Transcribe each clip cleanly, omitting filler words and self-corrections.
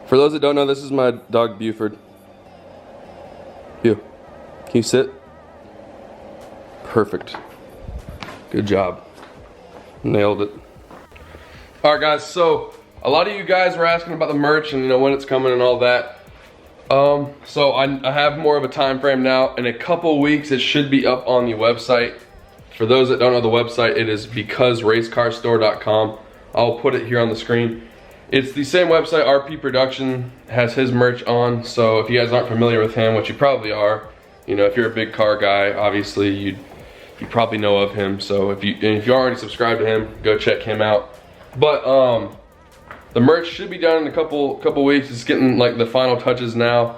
For those that don't know, this is my dog Buford. You, can you sit? Perfect. Good job. Nailed it. Alright guys, so a lot of you guys were asking about the merch and when it's coming and all that. So I have more of a time frame now. In a couple weeks it should be up on the website. For those that don't know the website, it is becauseracecarstore.com. I'll put it here on the screen. It's the same website RP Production has his merch on, so if you guys aren't familiar with him, which you probably are, if you're a big car guy, obviously you probably know of him. So if you already subscribed to him, go check him out. But the merch should be done in a couple weeks. It's getting like the final touches now,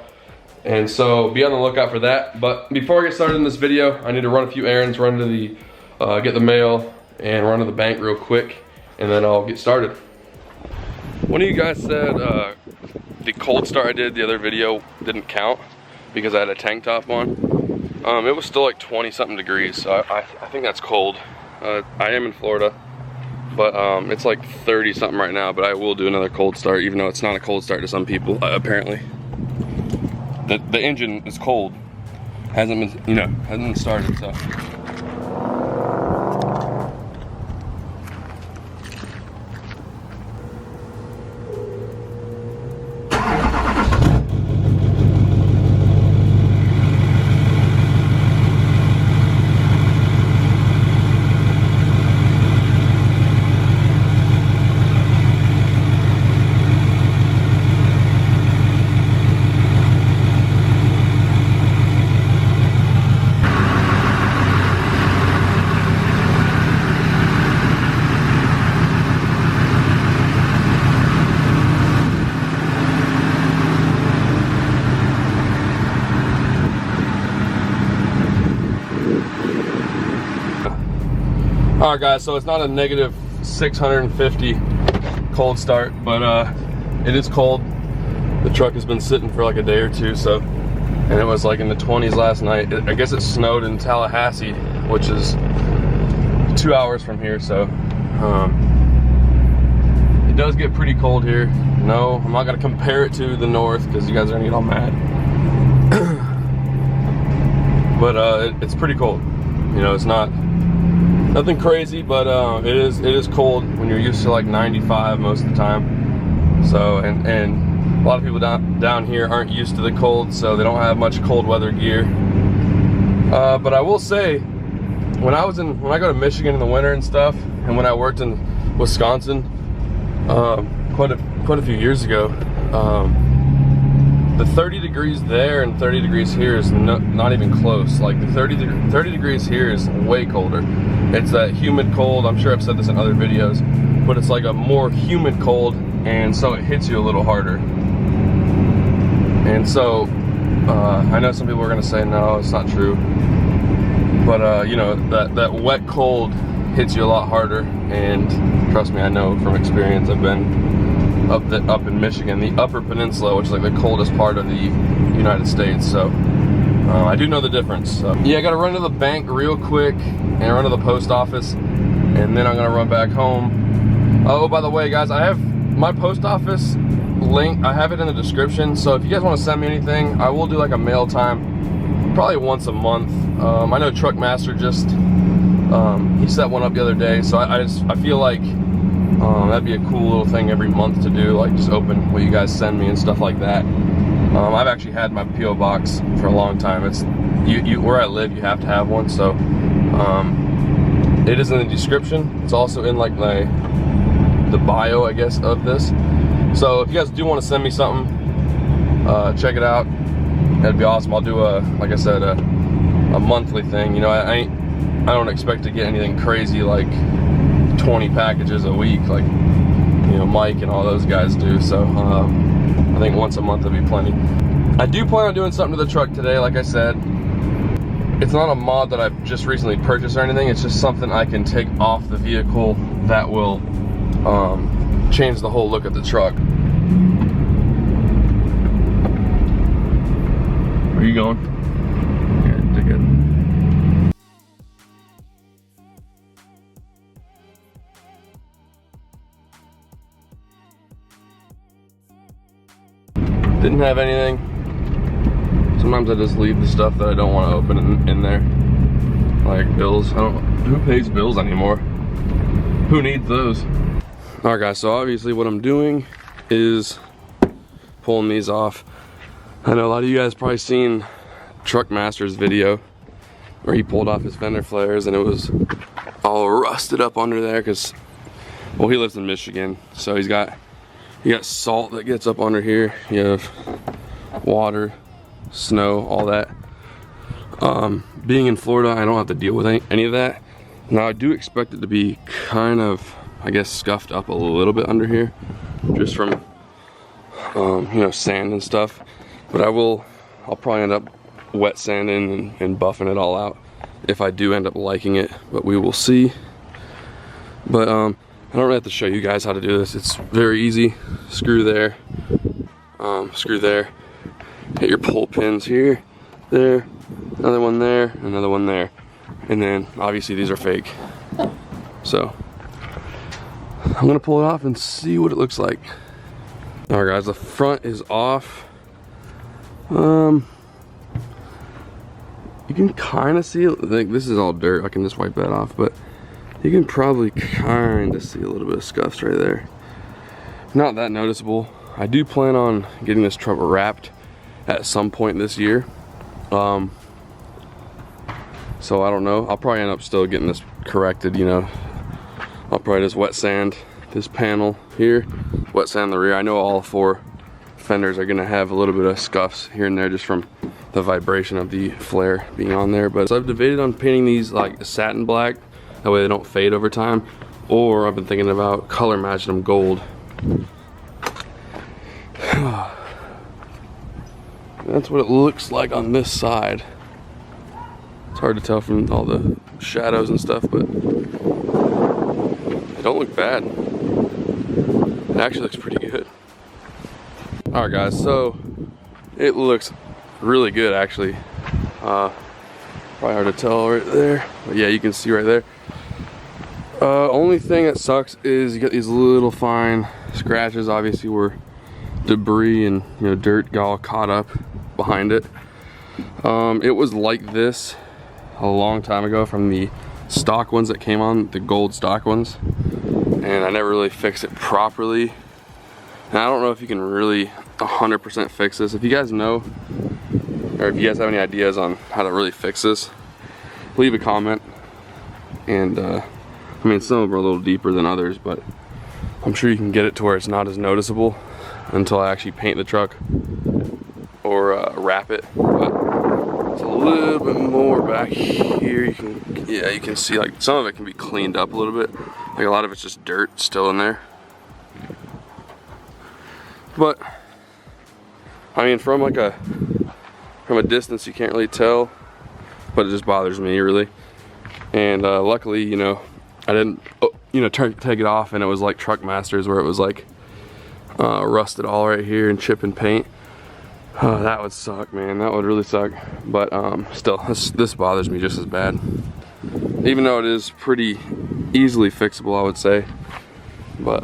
and so be on the lookout for that. But before I get started in this video, I need to run a few errands, run to the get the mail, and run to the bank real quick, and then I'll get started. One of you guys said the cold start I did the other video didn't count because I had a tank top on. It was still like 20 something degrees, so I think that's cold. I am in Florida, but it's like 30 something right now, but I will do another cold start, even though it's not a cold start to some people, apparently. The engine is cold. Hasn't been started, so. Alright guys, so it's not a negative 650 cold start, but it is cold. The truck has been sitting for like a day or two, so, and it was like in the 20s last night. I guess it snowed in Tallahassee, which is 2 hours from here, so it does get pretty cold here. No, I'm not gonna compare it to the north because you guys are gonna get all mad. But it's pretty cold. It's not nothing crazy, but it is cold when you're used to like 95 most of the time. So and a lot of people down here aren't used to the cold, so they don't have much cold weather gear. But I will say, when I go to Michigan in the winter and stuff, and when I worked in Wisconsin quite a few years ago, the 30 degrees there and 30 degrees here is not even close. Like the 30 degrees here is way colder. It's that humid cold. I'm sure I've said this in other videos, but it's like a more humid cold, and so it hits you a little harder. And so I know some people are gonna say no, it's not true, but that wet cold hits you a lot harder. And trust me, I know from experience. I've been up in Michigan, the Upper Peninsula, which is like the coldest part of the United States. So I do know the difference. So, yeah, I gotta run to the bank real quick and run to the post office, and then I'm gonna run back home. Oh, by the way, guys, I have my post office link. I have it in the description. So if you guys want to send me anything, I will do like a mail time, probably once a month. I know Truckmaster just he set one up the other day, so I feel like that'd be a cool little thing every month to do, like just open what you guys send me and stuff like that. I've actually had my P.O. box for a long time. It's where I live, you have to have one. So it is in the description. It's also in like the bio, I guess, of this. So if you guys do want to send me something, check it out. That'd be awesome. I'll do like I said, a monthly thing. I don't expect to get anything crazy like 20 packages a week, like Mike and all those guys do. So I think once a month would be plenty. I do plan on doing something to the truck today. Like I said, it's not a mod that I've just recently purchased or anything. It's just something I can take off the vehicle that will change the whole look of the truck. Where are you going? Yeah, take it. Didn't have anything. Sometimes I just leave the stuff that I don't want to open in there. Like bills. Who pays bills anymore? Who needs those? Alright guys, so obviously what I'm doing is pulling these off. I know a lot of you guys probably seen Truck Master's video where he pulled off his fender flares and it was all rusted up under there because, well, he lives in Michigan, so you got salt that gets up under here, you have water, snow, all that. Being in Florida, I don't have to deal with any of that. Now I do expect it to be kind of, I guess, scuffed up a little bit under here just from you know, sand and stuff, but I'll probably end up wet sanding and buffing it all out if I do end up liking it, but we will see. But I don't really have to show you guys how to do this. It's very easy. Screw there, screw there, hit your pull pins here, there, another one there, another one there, and then obviously these are fake, so I'm gonna pull it off and see what it looks like. All right guys, the front is off. You can kind of see it. Like, this is all dirt, I can just wipe that off, but you can probably kind of see a little bit of scuffs right there. Not that noticeable. I do plan on getting this truck wrapped at some point this year. So I don't know, I'll probably end up still getting this corrected, you know. I'll probably just wet sand this panel here, wet sand the rear. I know all 4 fenders are gonna have a little bit of scuffs here and there just from the vibration of the flare being on there. But so I've debated on painting these like satin black, that way they don't fade over time, or I've been thinking about color matching them gold. That's what it looks like on this side. It's hard to tell from all the shadows and stuff, but they don't look bad. It actually looks pretty good. Alright guys, so it looks really good actually. Probably hard to tell right there, but yeah, you can see right there. Only thing that sucks is you get these little fine scratches, obviously where debris and, you know, dirt got all caught up behind it. It was like this a long time ago from the stock ones that came on, the gold stock ones, and I never really fixed it properly. And I don't know if you can really 100% fix this. If you guys know, or if you guys have any ideas on how to really fix this, leave a comment. And I mean, some of them are a little deeper than others, but I'm sure you can get it to where it's not as noticeable until I actually paint the truck or wrap it. But it's a little bit more back here. You can see like some of it can be cleaned up a little bit. Like a lot of it's just dirt still in there. But I mean, from a distance you can't really tell, but it just bothers me really. And luckily, you know, I didn't, you know, take it off and it was like Truck Masters where it was like rusted all right here and chip and paint. That would suck, man. That would really suck. But still, this bothers me just as bad. Even though it is pretty easily fixable, I would say. But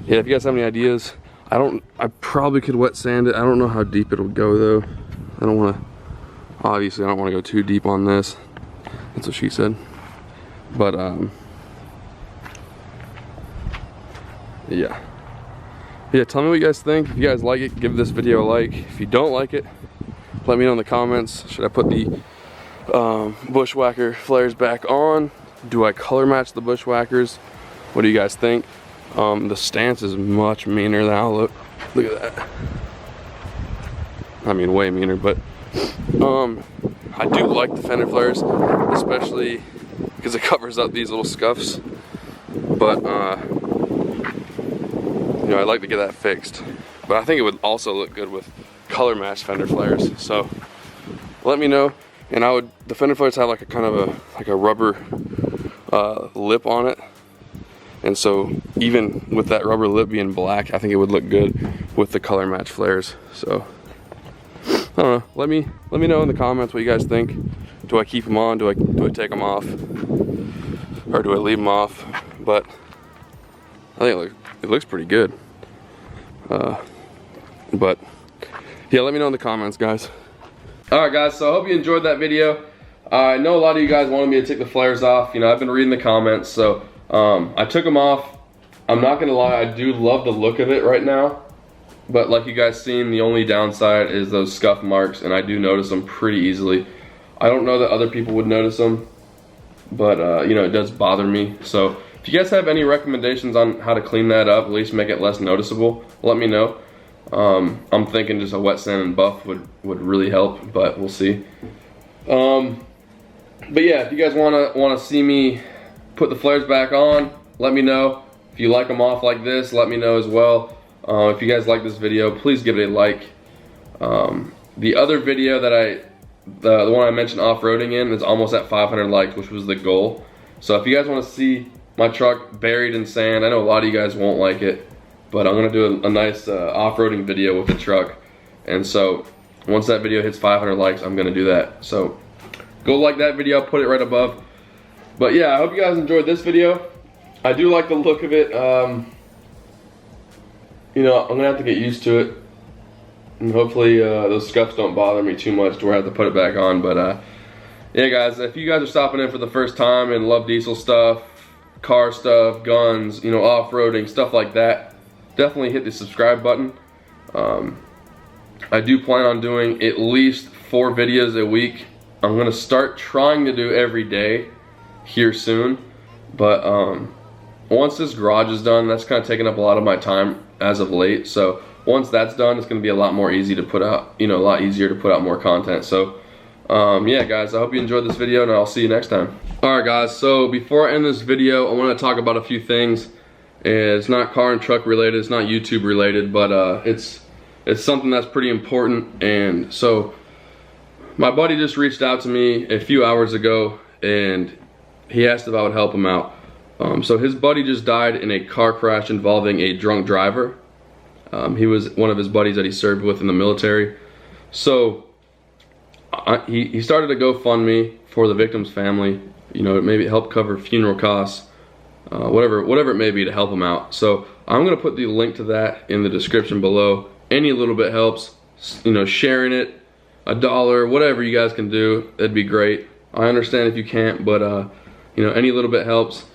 yeah, if you guys have any ideas, I probably could wet sand it. I don't know how deep it'll go though. I don't want to, obviously I don't want to go too deep on this. That's what she said. But yeah, tell me what you guys think. If you guys like it, give this video a like. If you don't like it, let me know in the comments. Should I put the bushwhacker flares back on? Do I color match the bushwhackers? What do you guys think? The stance is much meaner now. Look at that. I mean, way meaner, but I do like the fender flares, especially because it covers up these little scuffs. But you know, I'd like to get that fixed. But I think it would also look good with color matched fender flares. So let me know. And the fender flares have like a kind of a rubber lip on it. And so even with that rubber lip being black, I think it would look good with the color match flares. So I don't know. Let me know in the comments what you guys think. Do I keep them on? Do I take them off? Or do I leave them off? But I think it looks pretty good. But yeah, let me know in the comments, guys. Alright guys, so I hope you enjoyed that video. I know a lot of you guys wanted me to take the flares off. You know, I've been reading the comments, so I took them off. I'm not gonna lie, I do love the look of it right now. But like you guys seen, the only downside is those scuff marks, and I do notice them pretty easily. I don't know that other people would notice them, but you know, it does bother me. So if you guys have any recommendations on how to clean that up, at least make it less noticeable, let me know. I'm thinking just a wet sand and buff would really help, but we'll see. But yeah, if you guys wanna see me put the flares back on, let me know. If you like them off like this, let me know as well. If you guys like this video, please give it a like. The other video that the one I mentioned off-roading in is almost at 500 likes, which was the goal. So if you guys want to see my truck buried in sand, I know a lot of you guys won't like it, but I'm gonna do a nice off-roading video with the truck. And so once that video hits 500 likes, I'm gonna do that. So go like that video, I'll put it right above. But yeah, I hope you guys enjoyed this video. I do like the look of it. You know, I'm gonna have to get used to it. And hopefully those scuffs don't bother me too much to where I have to put it back on. But yeah guys, if you guys are stopping in for the first time and love diesel stuff, car stuff, guns, you know, off-roading, stuff like that, definitely hit the subscribe button. I do plan on doing at least 4 videos a week. I'm gonna start trying to do every day here soon. But once this garage is done, that's kind of taking up a lot of my time as of late. So once that's done, it's going to be a lot more easy to put out, you know, a lot easier to put out more content. So yeah guys, I hope you enjoyed this video, and I'll see you next time. Alright guys, so before I end this video, I want to talk about a few things. It's not car and truck related, it's not YouTube related, but it's something that's pretty important. And so my buddy just reached out to me a few hours ago, and he asked if I would help him out. So his buddy just died in a car crash involving a drunk driver. He was one of his buddies that he served with in the military. So he started a GoFundMe for the victim's family. You know, maybe help cover funeral costs, whatever it may be to help him out. So I'm gonna put the link to that in the description below. Any little bit helps. You know, sharing it, $1, whatever you guys can do, that'd be great. I understand if you can't, but you know, any little bit helps.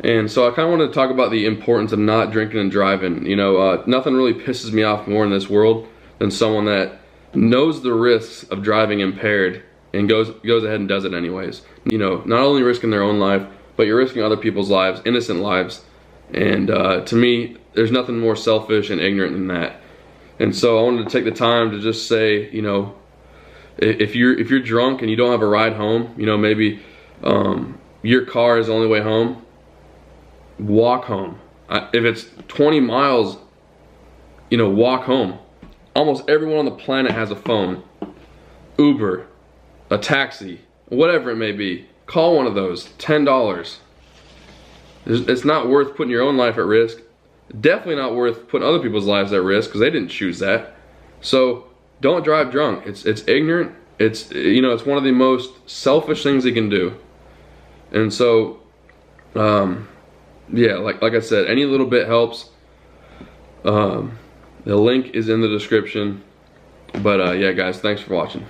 And so I kind of wanted to talk about the importance of not drinking and driving. You know, nothing really pisses me off more in this world than someone that knows the risks of driving impaired and goes ahead and does it anyways. You know, not only risking their own life, but you're risking other people's lives, innocent lives. And to me, there's nothing more selfish and ignorant than that. And so I wanted to take the time to just say, you know, if you're drunk and you don't have a ride home, you know, maybe your car is the only way home, walk home. If it's 20 miles, you know, walk home. Almost everyone on the planet has a phone. Uber, a taxi, whatever it may be. Call one of those, $10. It's not worth putting your own life at risk. Definitely not worth putting other people's lives at risk, because they didn't choose that. So don't drive drunk. It's ignorant. It's, you know, it's one of the most selfish things you can do. And so yeah, like I said, any little bit helps. The link is in the description. But yeah guys, thanks for watching.